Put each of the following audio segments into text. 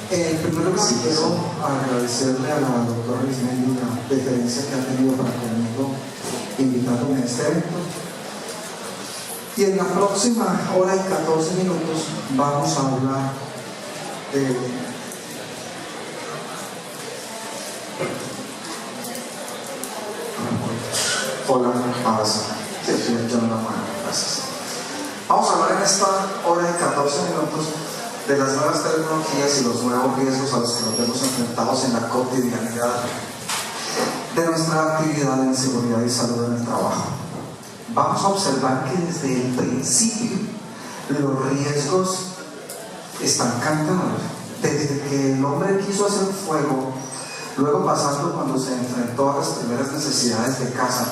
Primero que sí quiero agradecerle a la doctora Lismeli la deferencia que ha tenido para conmigo invitándome a este evento. Y en la próxima hora y 14 minutos vamos a hablar de hola, ahora sí. Sí, yo no me acuerdo, gracias. Vamos a hablar en esta hora y 14 minutos de las nuevas tecnologías y los nuevos riesgos a los que nos vemos enfrentados en la cotidianidad de nuestra actividad en seguridad y salud en el trabajo. Vamos a observar que desde el principio los riesgos están cantados. Desde que el hombre quiso hacer fuego, luego pasando cuando se enfrentó a las primeras necesidades de casa,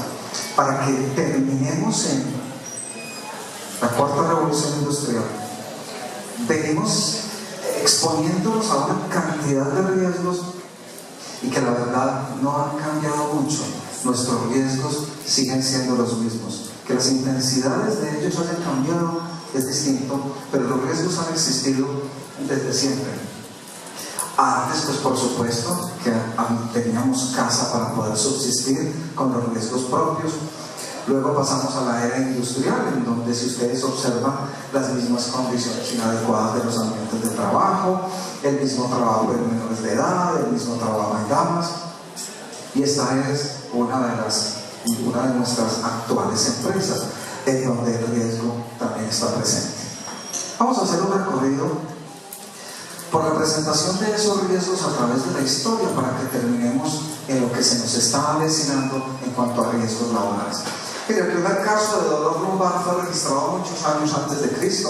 para que terminemos en la cuarta revolución industrial, venimos exponiéndonos a una cantidad de riesgos y que la verdad no han cambiado mucho. Nuestros riesgos siguen siendo los mismos. Que las intensidades de ellos hayan cambiado es distinto, pero los riesgos han existido desde siempre. Antes, pues por supuesto que teníamos casa para poder subsistir con los riesgos propios. Luego pasamos a la era industrial, en donde, si ustedes observan, las mismas condiciones inadecuadas de los ambientes de trabajo, el mismo trabajo en menores de edad, el mismo trabajo en damas. Y esta es una de nuestras actuales empresas, en donde el riesgo también está presente. Vamos a hacer un recorrido por la presentación de esos riesgos a través de la historia, para que terminemos en lo que se nos está avecinando en cuanto a riesgos laborales. Mira, el primer caso de dolor lumbar fue registrado muchos años antes de Cristo,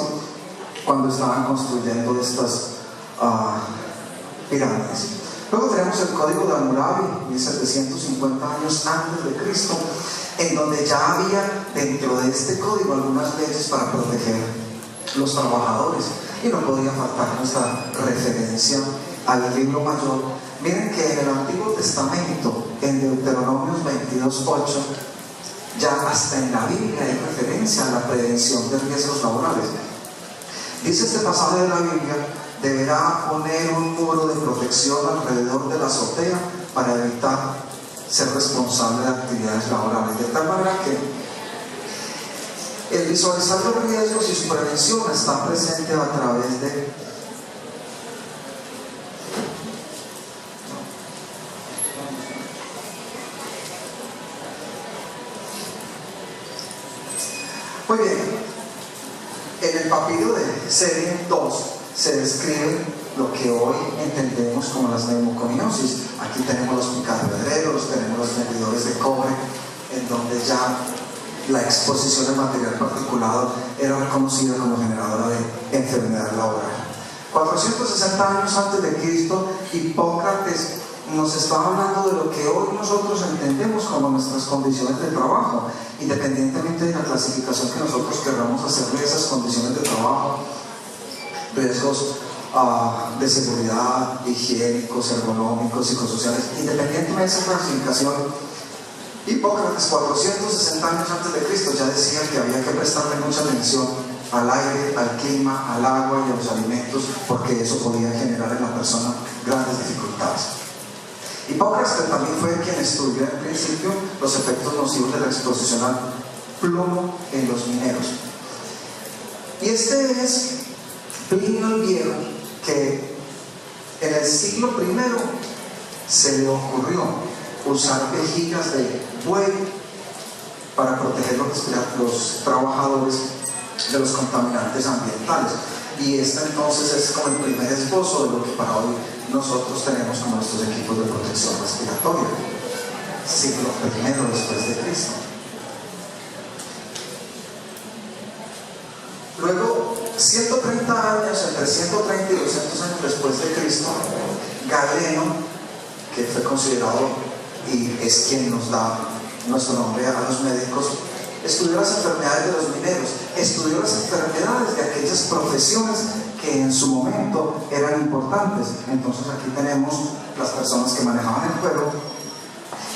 cuando estaban construyendo estas pirámides. Luego tenemos el Código de Hammurabi, 1750 años antes de Cristo, en donde ya había dentro de este código algunas leyes para proteger los trabajadores. Y no podía faltar nuestra referencia al libro mayor. Miren que en el Antiguo Testamento, en Deuteronomios 22:8, ya hasta en la Biblia hay referencia a la prevención de riesgos laborales. Dice este pasaje de la Biblia: deberá poner un muro de protección alrededor de la azotea para evitar ser responsable de actividades laborales. De tal manera que el visualizar los riesgos y su prevención está presente a través de muy bien. En el papiro de serie 2 se describe lo que hoy entendemos como las neumoconiosis. Aquí tenemos los picapedreros, tenemos los medidores de cobre, en donde ya la exposición de material particulado era reconocida como generadora de enfermedad laboral. 460 años antes de Cristo, Hipócrates nos estaba hablando de lo que hoy nosotros entendemos como nuestras condiciones de trabajo, independientemente de la clasificación que nosotros queramos hacer de esas condiciones de trabajo, riesgos de seguridad, higiénicos, ergonómicos, psicosociales. Independientemente de esa clasificación, Hipócrates, 460 años antes de Cristo, ya decía que había que prestarle mucha atención al aire, al clima, al agua y a los alimentos, porque eso podía generar en la persona grandes dificultades. Hipócrates también fue quien estudió en principio los efectos nocivos de la exposición al plomo en los mineros. Y este es Plinio el Viejo, que en el siglo I se le ocurrió usar vejigas de buey para proteger los trabajadores de los contaminantes ambientales. Y este entonces es como el primer esbozo de lo que para hoy nosotros tenemos como nuestros equipos de protección respiratoria, siglo I después de Cristo. Luego, 130 años, entre 130 y 200 años después de Cristo, Galeno, que fue considerado y es quien nos da nuestro nombre a los médicos, estudió las enfermedades de los mineros, estudió las enfermedades de aquellas profesiones que en su momento eran importantes. Entonces aquí tenemos las personas que manejaban el fuego,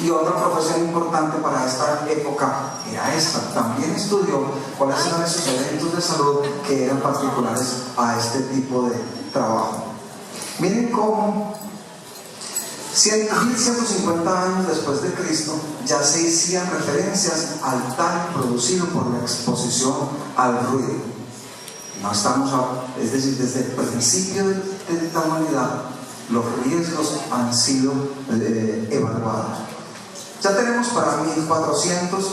y otra profesión importante para esta época era esta. También estudió cuáles eran esos eventos de salud que eran particulares a este tipo de trabajo. Miren cómo 1150 años después de Cristo ya se hacían referencias al daño producido por la exposición al ruido. No estamos, es decir, desde el principio de la humanidad los riesgos han sido evaluados. Ya tenemos para 1400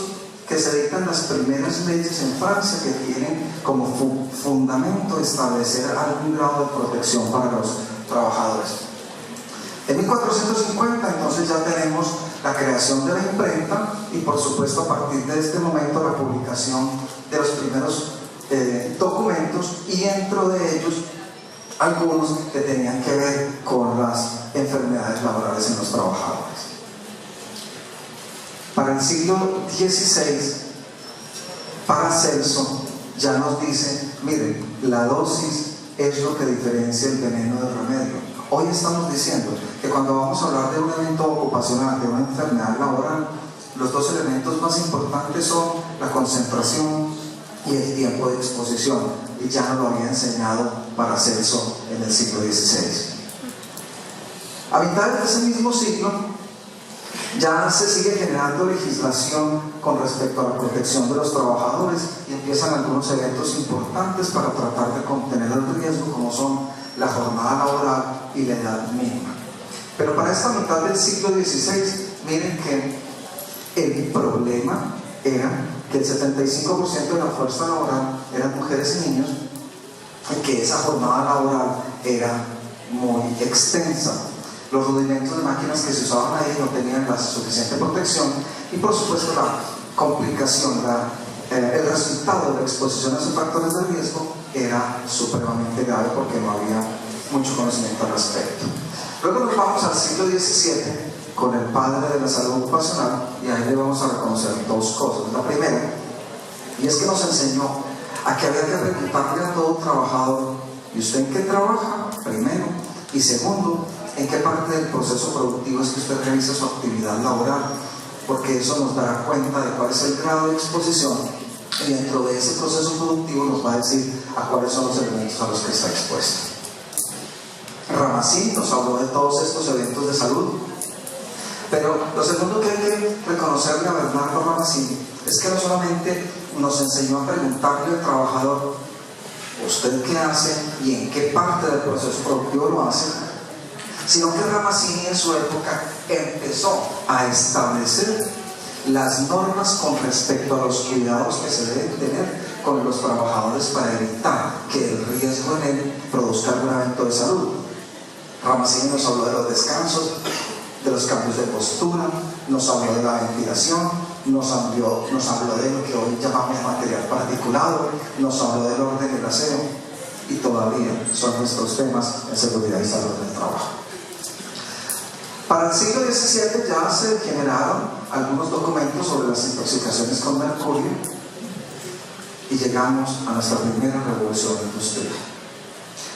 que se dictan las primeras leyes en Francia que tienen como fundamento establecer algún grado de protección para los trabajadores. En 1450 entonces ya tenemos la creación de la imprenta y por supuesto a partir de este momento la publicación de los primeros documentos, y dentro de ellos algunos que tenían que ver con las enfermedades laborales en los trabajadores. Para el siglo XVI, Paracelso ya nos dice, miren, la dosis es lo que diferencia el veneno del remedio. Hoy estamos diciendo que cuando vamos a hablar de un evento ocupacional, de una enfermedad laboral, los dos elementos más importantes son la concentración y el tiempo de exposición, y ya nos lo había enseñado Paracelso en el siglo XVI. A mitad de ese mismo siglo ya se sigue generando legislación con respecto a la protección de los trabajadores y empiezan algunos eventos importantes para tratar de contener el riesgo, como son la jornada laboral y la edad mínima. Pero para esta mitad del siglo XVI, miren que el problema era que el 75% de la fuerza laboral eran mujeres y niños, y que esa jornada laboral era muy extensa. Los rudimentos de máquinas que se usaban ahí no tenían la suficiente protección, y por supuesto la complicación, el resultado de la exposición a esos factores de riesgo era supremamente grave porque no había mucho conocimiento al respecto. Luego nos vamos al siglo XVII con el padre de la salud ocupacional, y ahí le vamos a reconocer dos cosas. La primera, y es que nos enseñó a que había que preguntarle a todo trabajador, ¿y usted en qué trabaja? Primero. Y segundo, ¿en qué parte del proceso productivo es que usted realiza su actividad laboral? Porque eso nos dará cuenta de cuál es el grado de exposición, y dentro de ese proceso productivo nos va a decir a cuáles son los elementos a los que está expuesto. Ramassin nos habló de todos estos eventos de salud, pero lo segundo que hay que reconocerle a Bernardo Ramassin es que no solamente nos enseñó a preguntarle al trabajador, ¿usted qué hace y en qué parte del proceso productivo lo hace?, sino que Ramassin en su época empezó a establecer las normas con respecto a los cuidados que se deben tener con los trabajadores para evitar que el riesgo en él produzca algún evento de salud. Ramassin nos habló de los descansos, de los cambios de postura, nos habló de la ventilación, nos habló de lo que hoy llamamos material particulado, nos habló del orden y el aseo, y todavía son nuestros temas en seguridad y salud del trabajo. Para el siglo XVII ya se generaron algunos documentos sobre las intoxicaciones con mercurio, y llegamos a nuestra primera revolución industrial.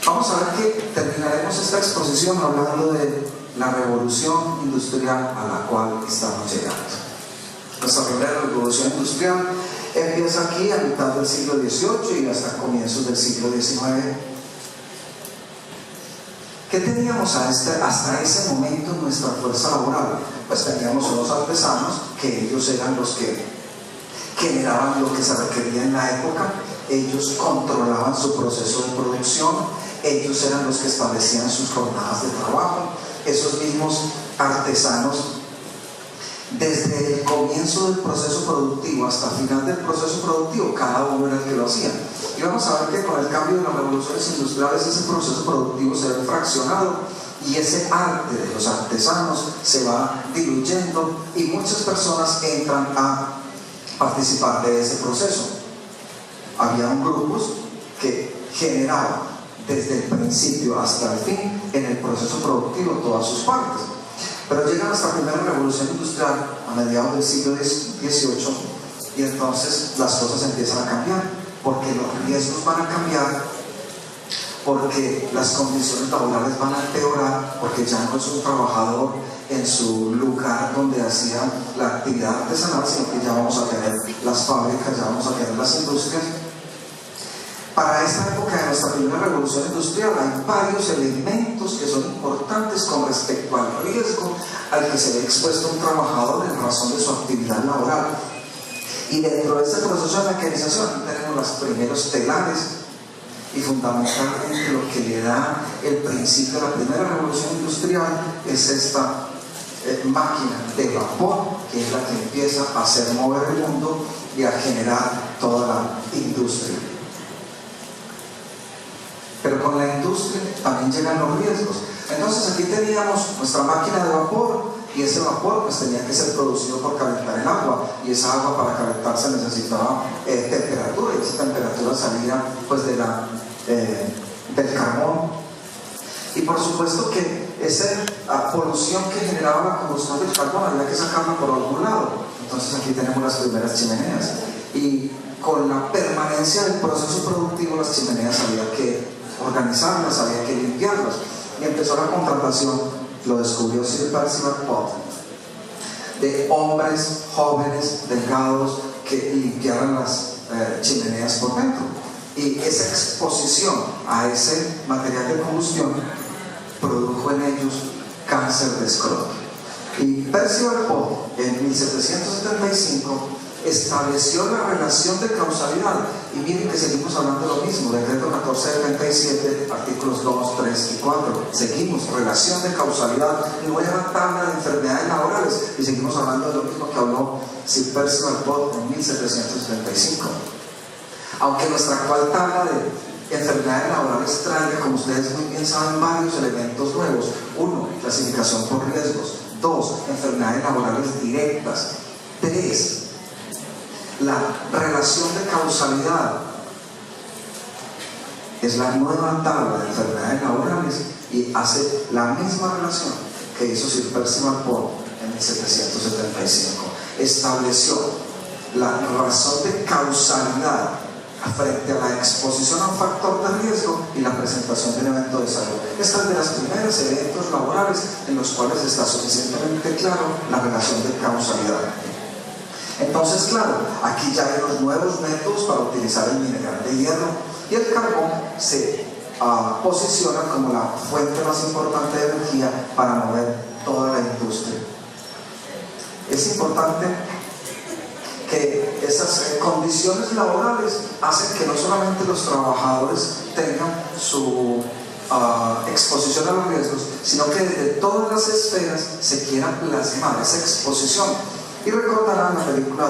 Vamos a ver que terminaremos esta exposición hablando de la revolución industrial a la cual estamos llegando. Nuestra primera revolución industrial empieza aquí a mitad del siglo XVIII y hasta comienzos del siglo XIX. ¿Qué teníamos hasta ese momento en nuestra fuerza laboral? Pues teníamos unos artesanos, que ellos eran los que generaban lo que se requería en la época, ellos controlaban su proceso de producción, ellos eran los que establecían sus jornadas de trabajo. Esos mismos artesanos, desde el comienzo del proceso productivo hasta el final del proceso productivo, cada uno era el que lo hacía. Y vamos a ver que con el cambio de las revoluciones industriales ese proceso productivo se ve fraccionado, y ese arte de los artesanos se va diluyendo, y muchas personas entran a participar de ese proceso. Habían grupos que generaban desde el principio hasta el fin en el proceso productivo todas sus partes. Pero llega nuestra primera revolución industrial a mediados del siglo XVIII, y entonces las cosas empiezan a cambiar, porque los riesgos van a cambiar, porque las condiciones laborales van a empeorar, porque ya no es un trabajador en su lugar donde hacía la actividad artesanal, sino que ya vamos a tener las fábricas, ya vamos a tener las industrias. Para esta época de nuestra primera revolución industrial hay varios elementos puntos que son importantes con respecto al riesgo al que se ve expuesto un trabajador en razón de su actividad laboral. Y dentro de este proceso de mecanización tenemos los primeros telares, y fundamentalmente lo que le da el principio de la primera revolución industrial es esta máquina de vapor, que es la que empieza a hacer mover el mundo y a generar toda la industria. Pero con la industria también llegan los riesgos. Entonces aquí teníamos nuestra máquina de vapor, y ese vapor pues tenía que ser producido por calentar el agua, y esa agua para calentarse necesitaba temperatura, y esa temperatura salía pues del carbón. Y por supuesto que esa polución que generaba la combustión del carbón había que sacarla por algún lado. Entonces aquí tenemos las primeras chimeneas, y con la permanencia del proceso productivo las chimeneas había que organizarlas, había que limpiarlas, y empezó la contratación, lo descubrió Sir Percival Pott, de hombres jóvenes, delgados, que limpiaran las chimeneas por dentro. Y esa exposición a ese material de combustión produjo en ellos cáncer de escroto. Y Percival Pott en 1775 estableció la relación de causalidad, y miren que seguimos hablando de lo mismo, decreto 1477, artículos 2, 3 y 4, seguimos, relación de causalidad, nueva tabla de enfermedades laborales, y seguimos hablando de lo mismo que habló Sir Percival Pott en 1775. Aunque nuestra actual tabla de enfermedades laborales trae, como ustedes muy bien saben, varios elementos nuevos. 1, clasificación por riesgos. 2, enfermedades laborales directas. 3, la relación de causalidad. Es la nueva tabla de enfermedades laborales, y hace la misma relación que hizo Sir Percival Pott en 1775. Estableció la razón de causalidad frente a la exposición a un factor de riesgo y la presentación de un evento de salud. Esta es de las primeros eventos laborales en los cuales está suficientemente claro la relación de causalidad. Entonces, claro, aquí ya hay los nuevos métodos para utilizar el mineral de hierro, y el carbón se posiciona como la fuente más importante de energía para mover toda la industria. Es importante que esas condiciones laborales hacen que no solamente los trabajadores tengan su exposición a los riesgos, sino que desde todas las esferas se quiera plasmar esa exposición. Y recordarán la película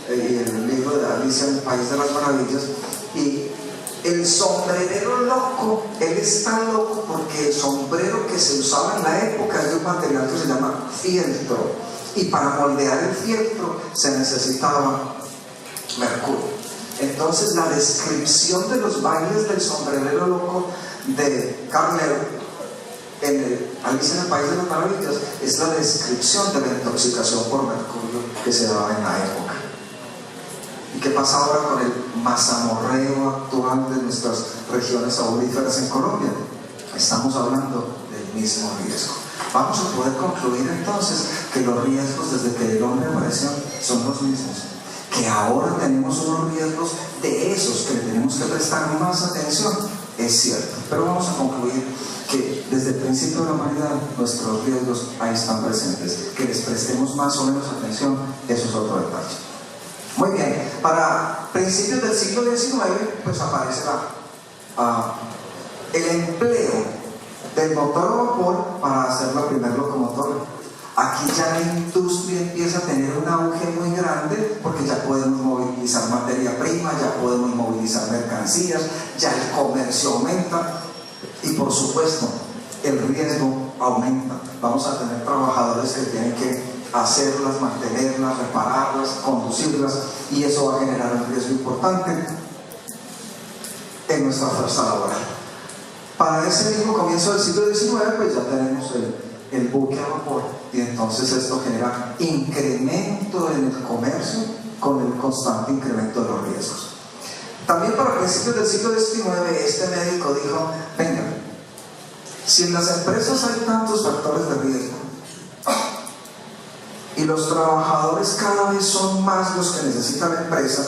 y el libro de Alicia en el País de las Maravillas, y el sombrerero loco, él está loco porque el sombrero que se usaba en la época es de un material que se llama fieltro, y para moldear el fieltro se necesitaba mercurio. Entonces la descripción de los bailes del sombrerero loco de Carnero en Alicia en el País de las Maravillas es la descripción de la intoxicación por mercurio que se daba en la época. ¿Y qué pasa ahora con el mazamorreo actual de nuestras regiones auríferas en Colombia? Estamos hablando del mismo riesgo. Vamos a poder concluir entonces que los riesgos desde que el hombre apareció son los mismos, que ahora tenemos unos riesgos de esos que le tenemos que prestar más atención, es cierto, pero vamos a concluir que desde el principio de la humanidad nuestros riesgos ahí están presentes. Que les prestemos más o menos atención, eso es otro detalle. Muy bien, para principios del siglo XIX pues aparece el empleo del motor a vapor para hacer la primera locomotora. Aquí ya la industria empieza a tener un auge muy grande, porque ya podemos movilizar materia prima, ya podemos movilizar mercancías, ya el comercio aumenta, y por supuesto el riesgo aumenta. Vamos a tener trabajadores que tienen que hacerlas, mantenerlas, repararlas, conducirlas, y eso va a generar un riesgo importante en nuestra fuerza laboral. Para ese mismo comienzo del siglo XIX pues ya tenemos el buque a vapor, y entonces esto genera incremento en el comercio con el constante incremento de los riesgos. También para principios del siglo XIX este médico dijo: venga, si en las empresas hay tantos factores de riesgo y los trabajadores cada vez son más los que necesita la empresa,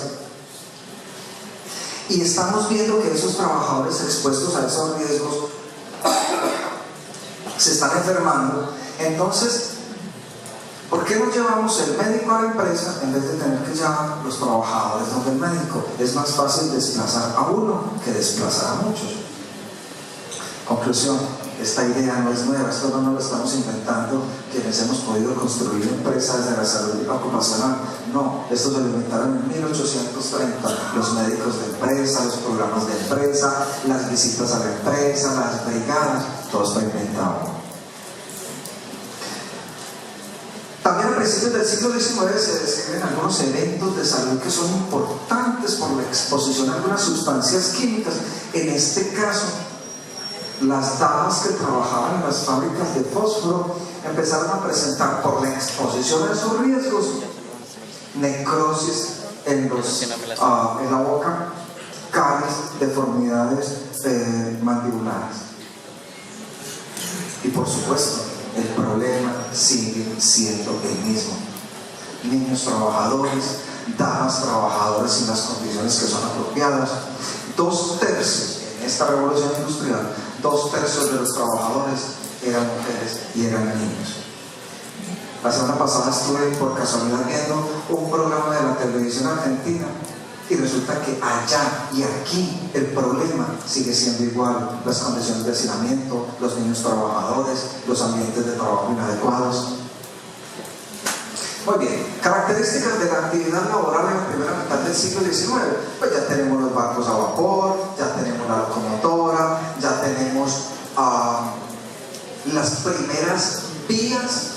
y estamos viendo que esos trabajadores expuestos a esos riesgos se están enfermando. Entonces, ¿por qué no llevamos el médico a la empresa en vez de tener que llevar los trabajadores donde el médico? Es más fácil desplazar a uno que desplazar a muchos. Conclusión, esta idea no es nueva, esto no lo estamos inventando quienes hemos podido construir empresas de la salud ocupacional. No, esto se lo inventaron en 1830, los médicos de empresa, los programas de empresa, las visitas a la empresa, las brigadas, todo está inventado. También a principios del siglo XIX se describen algunos eventos de salud que son importantes por la exposición a algunas sustancias químicas. En este caso, las damas que trabajaban en las fábricas de fósforo empezaron a presentar, por la exposición a esos riesgos, necrosis en la boca, caries, deformidades mandibulares. Y por supuesto, el problema sigue siendo el mismo. Niños trabajadores, damas trabajadoras sin las condiciones que son apropiadas. 2/3 en esta revolución industrial, 2/3 de los trabajadores eran mujeres y eran niños. La semana pasada estuve por casualidad viendo un programa de la televisión argentina y resulta que allá y aquí el problema sigue siendo igual: las condiciones de hacinamiento, los niños trabajadores, los ambientes de trabajo inadecuados. Muy bien, características de la actividad laboral en la primera mitad del siglo XIX. Pues ya tenemos los barcos a vapor, ya tenemos la locomotora, ya tenemos las primeras vías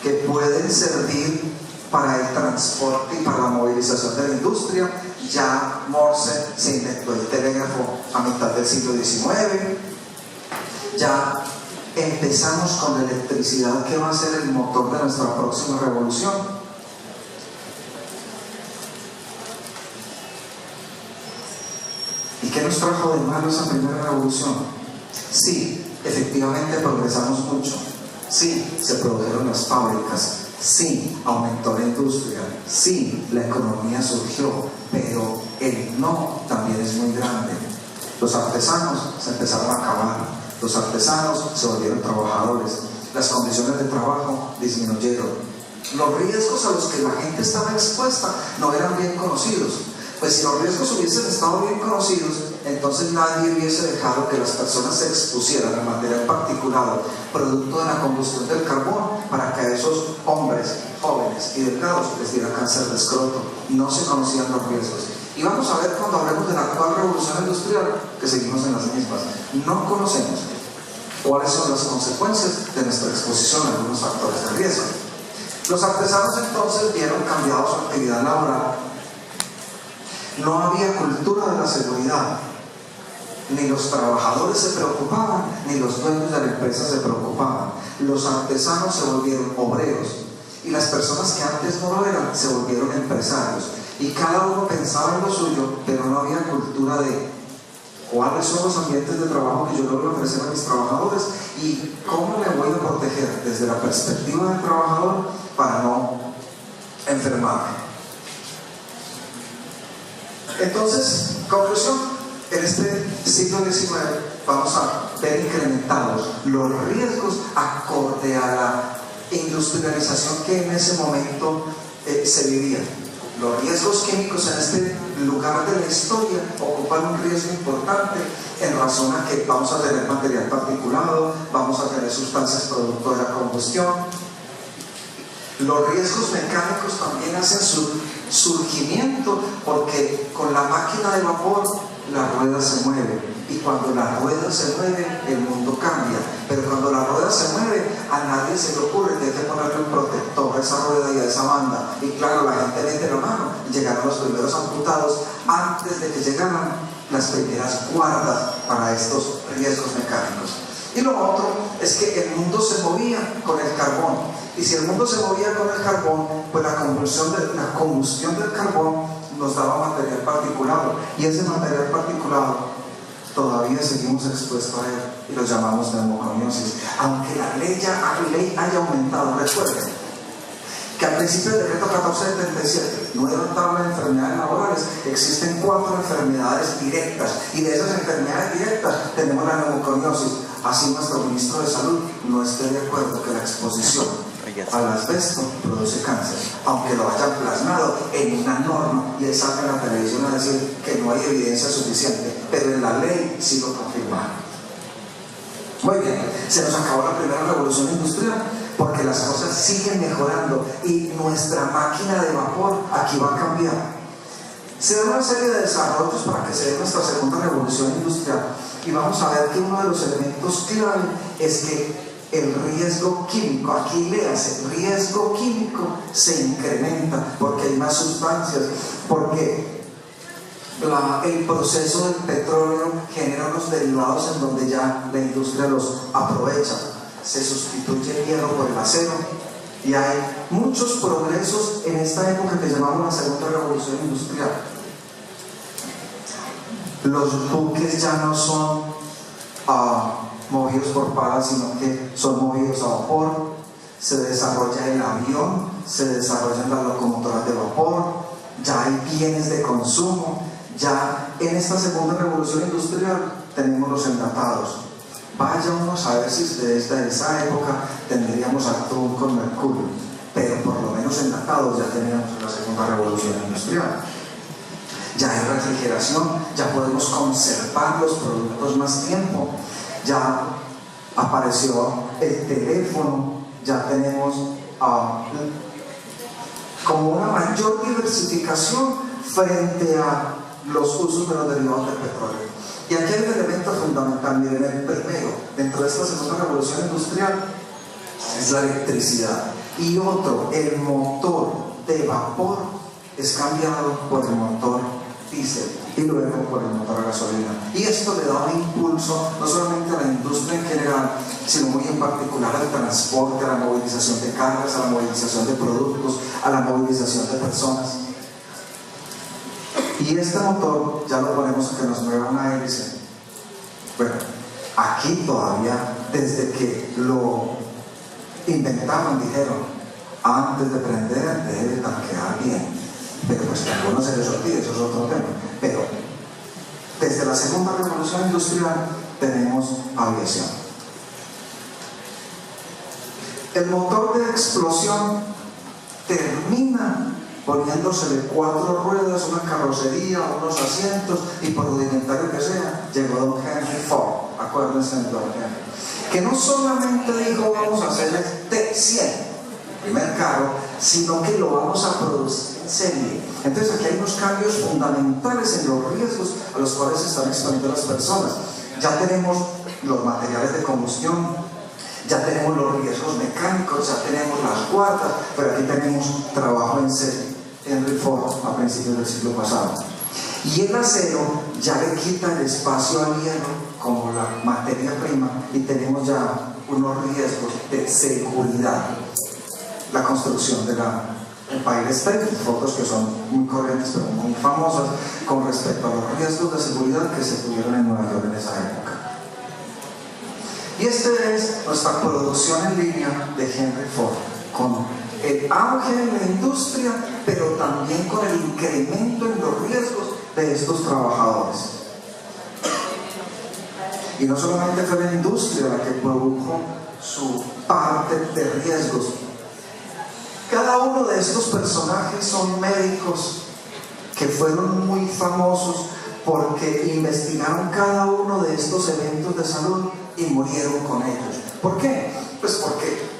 que pueden servir para el transporte y para la movilización de la industria. Ya Morse se inventó el telégrafo a mitad del siglo XIX. Ya empezamos con la electricidad, que va a ser el motor de nuestra próxima revolución. ¿Y qué nos trajo de malo esa primera revolución? Sí, efectivamente progresamos mucho. Sí, se produjeron las fábricas. Sí, aumentó la industria. Sí, la economía surgió. Pero el no también es muy grande. Los artesanos se empezaron a acabar. Los artesanos se volvieron trabajadores. Las condiciones de trabajo disminuyeron. Los riesgos a los que la gente estaba expuesta no eran bien conocidos. Pues si los riesgos hubiesen estado bien conocidos, entonces nadie hubiese dejado que las personas se expusieran a material particulado, producto de la combustión del carbón, para que a esos hombres jóvenes y delgados les diera cáncer de escroto. No se conocían los riesgos. Y vamos a ver cuando hablemos de la actual revolución industrial que seguimos en las mismas. No conocemos cuáles son las consecuencias de nuestra exposición a algunos factores de riesgo. Los artesanos entonces vieron cambiado su actividad laboral. No había cultura de la seguridad. Ni los trabajadores se preocupaban, ni los dueños de la empresa se preocupaban. Los artesanos se volvieron obreros y las personas que antes no lo eran se volvieron empresarios. Y cada uno pensaba en lo suyo, pero no había cultura de cuáles son los ambientes de trabajo que yo le voy a ofrecer a mis trabajadores y cómo me voy a proteger desde la perspectiva del trabajador para no enfermarme. Entonces, conclusión, en este siglo XIX vamos a ver incrementados los riesgos acorde a la industrialización que en ese momento se vivía. Los riesgos químicos en este lugar de la historia ocupan un riesgo importante en razón a que vamos a tener material particulado, vamos a tener sustancias producto de la combustión. Los riesgos mecánicos también hacen su surgimiento porque con la máquina de vapor la rueda se mueve, y cuando la rueda se mueve el mundo cambia. Pero cuando la rueda se mueve, a nadie se le ocurre que hay que ponerle un protector a esa rueda y a esa banda, y claro, la gente mete la mano. Llegaron los primeros amputados antes de que llegaran las primeras guardas para estos riesgos mecánicos. Y lo otro es que el mundo se movía con el carbón, y si el mundo se movía con el carbón, pues la combustión del carbón nos daba material particulado, y ese material particulado todavía seguimos expuestos a él y lo llamamos neumoconiosis. Aunque la ley haya aumentado, recuerden que al principio del decreto 1477, nueva tabla de enfermedades laborales, existen 4 enfermedades directas, y de esas enfermedades directas tenemos la neumoconiosis. Así nuestro ministro de Salud no esté de acuerdo que la exposición al asbesto produce cáncer, aunque lo hayan plasmado en una norma y él salga en la televisión a decir que no hay evidencia suficiente, pero en la ley sí lo confirma. Muy bien, se nos acabó la primera revolución industrial porque las cosas siguen mejorando y nuestra máquina de vapor aquí va a cambiar. Se da una serie de desarrollos para que se dé nuestra segunda revolución industrial y vamos a ver que uno de los elementos clave es que el riesgo químico, aquí léase, el riesgo químico se incrementa porque hay más sustancias, porque el proceso del petróleo genera unos derivados en donde ya la industria los aprovecha. Se sustituye el hierro por el acero y hay muchos progresos en esta época que llamamos la segunda revolución industrial. Los buques ya no son movidos por palas, sino que son movidos a vapor. Se desarrolla el avión, se desarrollan las locomotoras de vapor, ya hay bienes de consumo. Ya en esta segunda revolución industrial tenemos los enlatados. Vaya uno a saber si desde esa época tendríamos atún con mercurio, pero por lo menos enlatados ya teníamos en la segunda revolución industrial. Ya hay refrigeración, ya podemos conservar los productos más tiempo, ya apareció el teléfono, ya tenemos como una mayor diversificación frente a los usos de los derivados del petróleo. Y aquí hay un elemento fundamental, miren, el primero, dentro de esta segunda revolución industrial, es la electricidad. Y otro, el motor de vapor es cambiado por el motor diésel y luego por el motor a gasolina. Y esto le da un impulso no solamente a la industria en general, sino muy en particular al transporte, a la movilización de cargas, a la movilización de productos, a la movilización de personas. Y este motor ya lo ponemos a que nos mueva una hélice. Bueno, aquí todavía, desde que lo inventaron, dijeron, antes de prender debe tanquear bien. Pero pues que a algunos se les olvide, eso es otro tema. Pero desde la segunda revolución industrial tenemos aviación. El motor de explosión termina poniéndosele 4 ruedas, una carrocería, unos asientos, y por rudimentario que sea, llegó don Henry Ford, acuérdense de don Henry, que no solamente dijo vamos a hacer el T100, el primer carro, sino que lo vamos a producir en serie. Entonces aquí hay unos cambios fundamentales en los riesgos a los cuales se están exponiendo las personas. Ya tenemos los materiales de combustión, ya tenemos los riesgos mecánicos, ya tenemos las guardas, pero aquí tenemos trabajo en serie. Henry Ford a principios del siglo pasado. Y el acero ya le quita el espacio al hierro como la materia prima y tenemos ya unos riesgos de seguridad. La construcción de la Empire State, fotos que son muy corrientes pero muy famosas con respecto a los riesgos de seguridad que se tuvieron en Nueva York en esa época. Y esta es nuestra producción en línea de Henry Ford, con el auge en la industria, pero también con el incremento en los riesgos de estos trabajadores. Y no solamente fue la industria la que produjo su parte de riesgos. Cada uno de estos personajes son médicos que fueron muy famosos porque investigaron cada uno de estos eventos de salud y murieron con ellos. ¿Por qué? Pues porque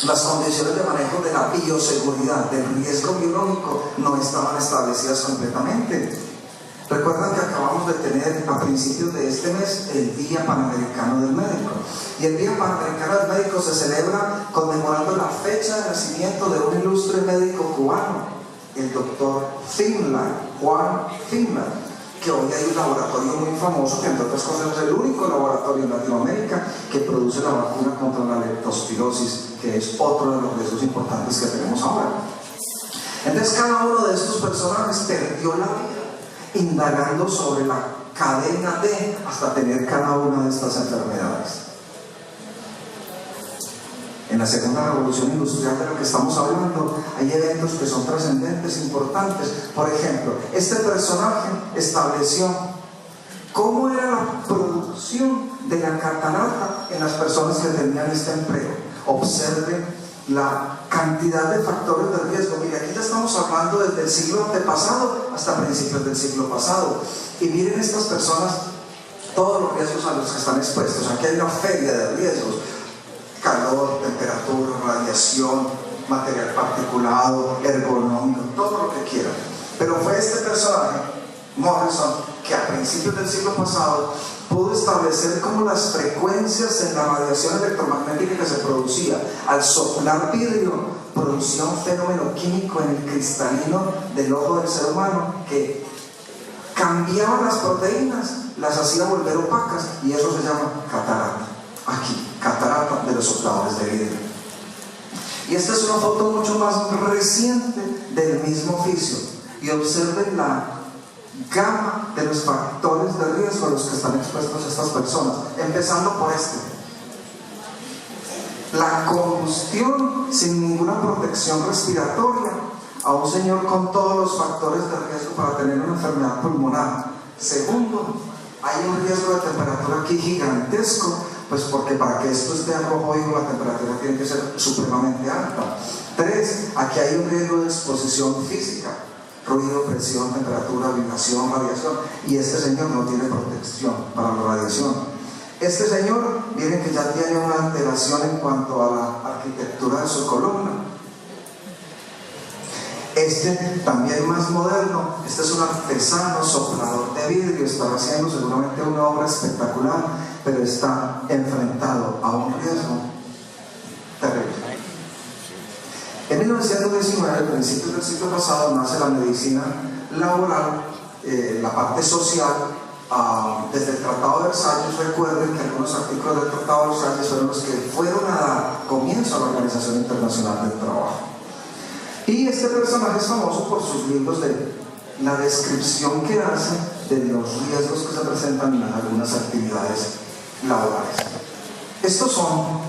las condiciones de manejo de la bioseguridad, del riesgo biológico, no estaban establecidas completamente. Recuerdan que acabamos de tener a principios de este mes el Día Panamericano del Médico. Y el Día Panamericano del Médico se celebra conmemorando la fecha de nacimiento de un ilustre médico cubano, el doctor Finlay, Juan Finlay, que hoy hay un laboratorio muy famoso, que entre otras cosas es el único laboratorio en Latinoamérica que produce la vacuna contra la leptospirosis, que es otro de los riesgos importantes que tenemos ahora. Entonces cada uno de estos personajes perdió la vida indagando sobre la cadena D hasta tener cada una de estas enfermedades. En la segunda revolución industrial de lo que estamos hablando, hay eventos que son trascendentes, importantes. Por ejemplo, este personaje estableció cómo era la producción de la catarata en las personas que tenían este empleo. Observen la cantidad de factores de riesgo. Mire, aquí ya estamos hablando desde el siglo antepasado hasta principios del siglo pasado. Y miren estas personas, todos los riesgos a los que están expuestos. Aquí hay una feria de riesgos: calor, temperatura, radiación, material particulado, ergonómico, todo lo que quieran. Pero fue este personaje, Morrison, que a principios del siglo pasado pudo establecer cómo las frecuencias en la radiación electromagnética que se producía al soplar vidrio producía un fenómeno químico en el cristalino del ojo del ser humano que cambiaba las proteínas, las hacía volver opacas, y eso se llama catarata. Aquí, catarata de los sopladores de vidrio. Y esta es una foto mucho más reciente del mismo oficio, y observen la gama de los factores de riesgo a los que están expuestos estas personas, empezando por este: la combustión sin ninguna protección respiratoria a un señor con todos los factores de riesgo para tener una enfermedad pulmonar. Segundo, hay un riesgo de temperatura aquí gigantesco, pues porque para que esto esté a rojo vivo la temperatura tiene que ser supremamente alta. 3, aquí hay un riesgo de exposición física: ruido, presión, temperatura, vibración, radiación. Y este señor no tiene protección para la radiación. Este señor, miren que ya tiene una alteración en cuanto a la arquitectura de su columna. Este, también más moderno, este es un artesano soplador de vidrio, está haciendo seguramente una obra espectacular, pero está enfrentado a un riesgo terrible. En 1919, a principios del siglo pasado, nace la medicina laboral, la parte social. Desde el Tratado de Versalles, recuerden que algunos artículos del Tratado de Versalles fueron los que fueron a dar comienzo a la Organización Internacional del Trabajo. Y este personaje es famoso por sus libros de la descripción que hace de los riesgos que se presentan en algunas actividades laborales. Estos son,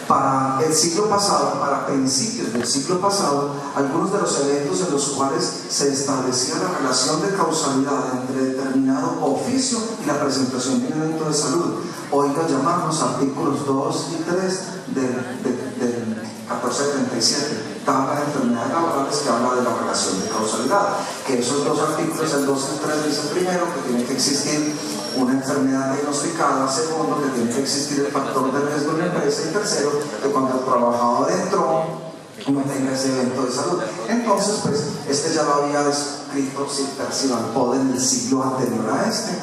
para el siglo pasado, para principios del siglo pasado, algunos de los eventos en los cuales se establecía la relación de causalidad entre determinado oficio y la presentación de un evento de salud. Hoy lo llamamos artículos 2 y 3 del 1437, tabla de enfermedades laborales, que habla de la relación de causalidad. Que esos dos artículos, el 2 y el 3, dicen primero que tiene que existir una enfermedad diagnosticada, segundo que tiene que existir el factor de riesgo en la empresa, y tercero que cuando el trabajador entró no tenga ese evento de salud. Entonces, pues, este ya lo había descrito Percival Poe en el siglo anterior a este.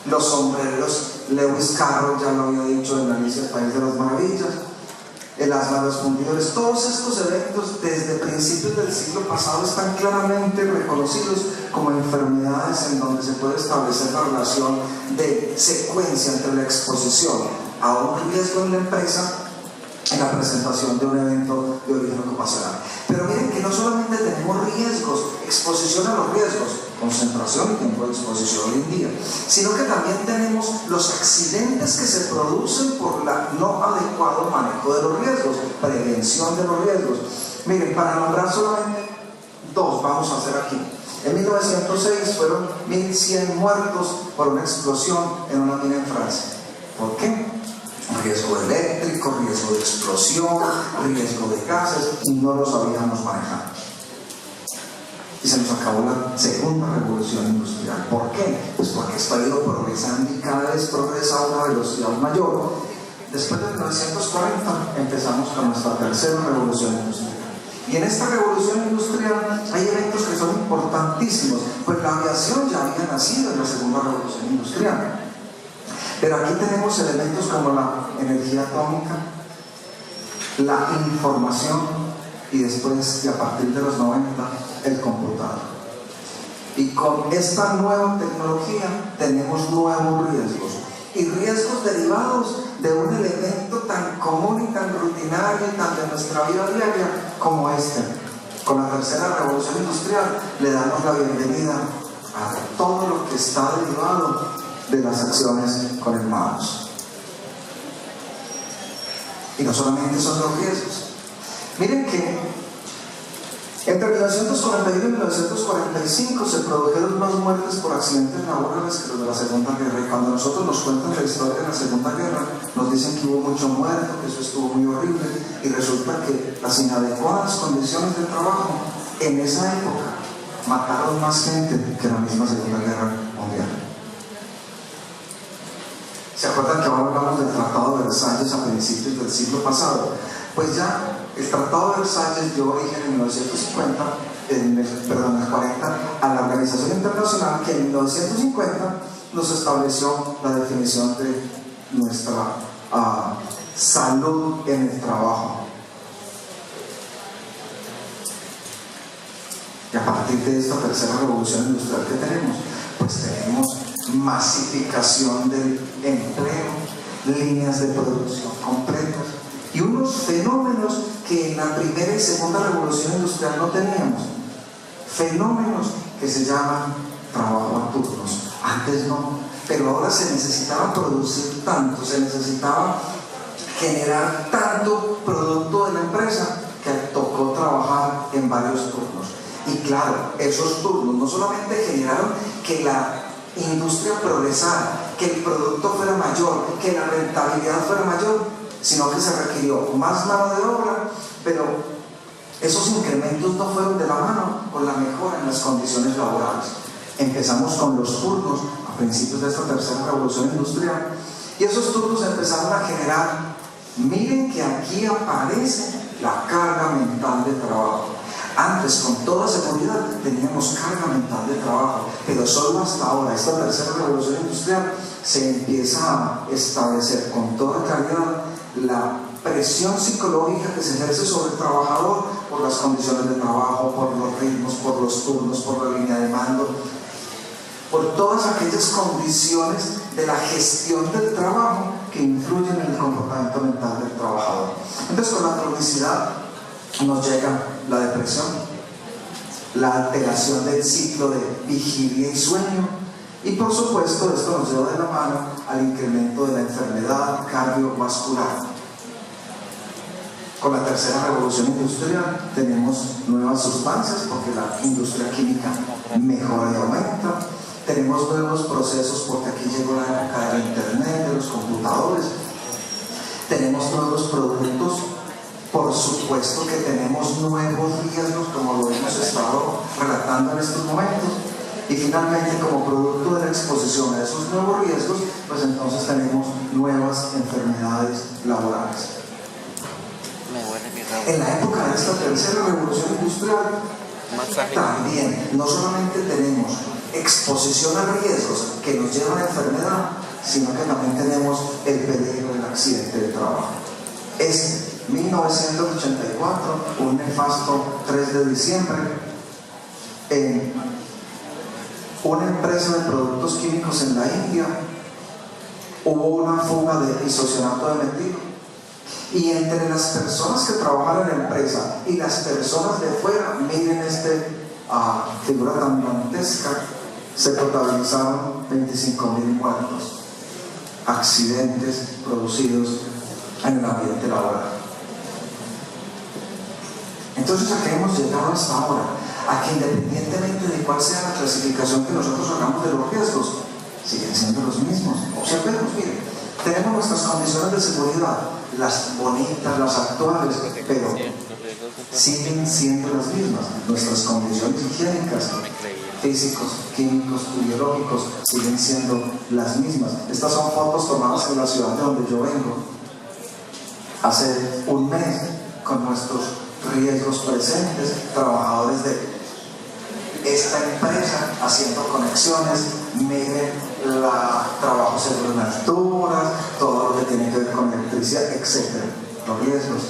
Los sombreros, Lewis Carroll ya lo había dicho en Alicia en el País de las Maravillas. El asma de los fundidores. Todos estos eventos desde principios del siglo pasado están claramente reconocidos como enfermedades en donde se puede establecer la relación de secuencia entre la exposición a un riesgo en la empresa en la presentación de un evento de origen ocupacional. Pero miren que no solamente tenemos riesgos, exposición a los riesgos, concentración y tiempo de exposición hoy en día, sino que también tenemos los accidentes que se producen por el no adecuado manejo de los riesgos, prevención de los riesgos. Miren, para nombrar solamente dos vamos a hacer aquí. En 1906 fueron 1.100 muertos por una explosión en una mina en Francia. ¿Por qué? Riesgo eléctrico, riesgo de explosión, riesgo de gases, y no lo sabíamos manejar. Y se nos acabó la segunda revolución industrial. ¿Por qué? Pues porque esto ha ido progresando y cada vez progresa a una velocidad mayor. Después de 1940 empezamos con nuestra tercera revolución industrial. Y en esta revolución industrial hay eventos que son importantísimos, pues la aviación ya había nacido en la segunda revolución industrial. Pero aquí tenemos elementos como la energía atómica, la información, y después, y a partir de los 90, el computador. Y con esta nueva tecnología tenemos nuevos riesgos, y riesgos derivados de un elemento tan común y tan rutinario y tan de nuestra vida diaria como este. Con la tercera revolución industrial le damos la bienvenida a todo lo que está derivado de las acciones con hermanos. Y no solamente son los riesgos. Miren que Entre 1941 y 1945 se produjeron más muertes por accidentes laborales que los de la Segunda Guerra. Y cuando nosotros nos cuentan la historia de la Segunda Guerra, nos dicen que hubo mucho muerto, que eso estuvo muy horrible, y resulta que las inadecuadas condiciones de trabajo en esa época mataron más gente que la misma Segunda Guerra Mundial. ¿Se acuerdan que ahora hablamos del Tratado de Versalles a principios del siglo pasado? Pues ya el Tratado de Versalles dio origen en 1950, en el 40, a la Organización Internacional, que en 1950 nos estableció la definición de nuestra salud en el trabajo. Y a partir de esta tercera revolución industrial que tenemos, pues tenemos masificación del empleo, líneas de producción completas y unos fenómenos que en la primera y segunda revolución industrial no teníamos. Fenómenos que se llaman trabajo a turnos. Antes no, pero ahora se necesitaba producir tanto, se necesitaba generar tanto producto de la empresa que tocó trabajar en varios turnos. Y claro, esos turnos no solamente generaron que la industria progresara, que el producto fuera mayor, que la rentabilidad fuera mayor, sino que se requirió más mano de obra, pero esos incrementos no fueron de la mano con la mejora en las condiciones laborales. Empezamos con los turnos a principios de esta tercera revolución industrial, y esos turnos empezaron a generar, miren que aquí aparece la carga mental de trabajo. Antes, con toda seguridad, teníamos carga mental de trabajo, pero solo hasta ahora, esta tercera revolución industrial, se empieza a establecer con toda claridad la presión psicológica que se ejerce sobre el trabajador por las condiciones de trabajo, por los ritmos, por los turnos, por la línea de mando, por todas aquellas condiciones de la gestión del trabajo que influyen en el comportamiento mental del trabajador. Entonces, con la cronicidad nos llega la depresión, la alteración del ciclo de vigilia y sueño, y por supuesto esto nos lleva de la mano al incremento de la enfermedad cardiovascular. Con la tercera revolución industrial tenemos nuevas sustancias porque la industria química mejora y aumenta. Tenemos nuevos procesos porque aquí llegó la época del internet, de los computadores. Tenemos nuevos productos. Por supuesto que tenemos nuevos riesgos, como lo hemos estado relatando en estos momentos. Y finalmente, como producto de la exposición a esos nuevos riesgos, pues entonces tenemos nuevas enfermedades laborales. En la época de esta tercera revolución industrial, también no solamente tenemos exposición a riesgos que nos llevan a enfermedad, sino que también tenemos el peligro del accidente de trabajo. Es 1984, un nefasto 3 de diciembre, en una empresa de productos químicos en la India, hubo una fuga de isocianato de metil, y entre las personas que trabajan en la empresa y las personas de fuera, miren esta figura tan dantesca, se contabilizaron 25.000 muertos, accidentes producidos en el ambiente laboral. Entonces, ¿a qué hemos llegado hasta ahora? A que independientemente de cuál sea la clasificación que nosotros hagamos de los riesgos, siguen siendo los mismos. Observemos, miren, tenemos nuestras condiciones de seguridad, las bonitas, las actuales, pero siguen siendo las mismas. Nuestras condiciones higiénicas, físicos, químicos, biológicos, siguen siendo las mismas. Estas son fotos tomadas en la ciudad de donde yo vengo hace un mes, con nuestros riesgos presentes, trabajadores de esta empresa haciendo conexiones, miren trabajo seguro en alturas, todo lo que tiene que ver con electricidad, etc. Los riesgos.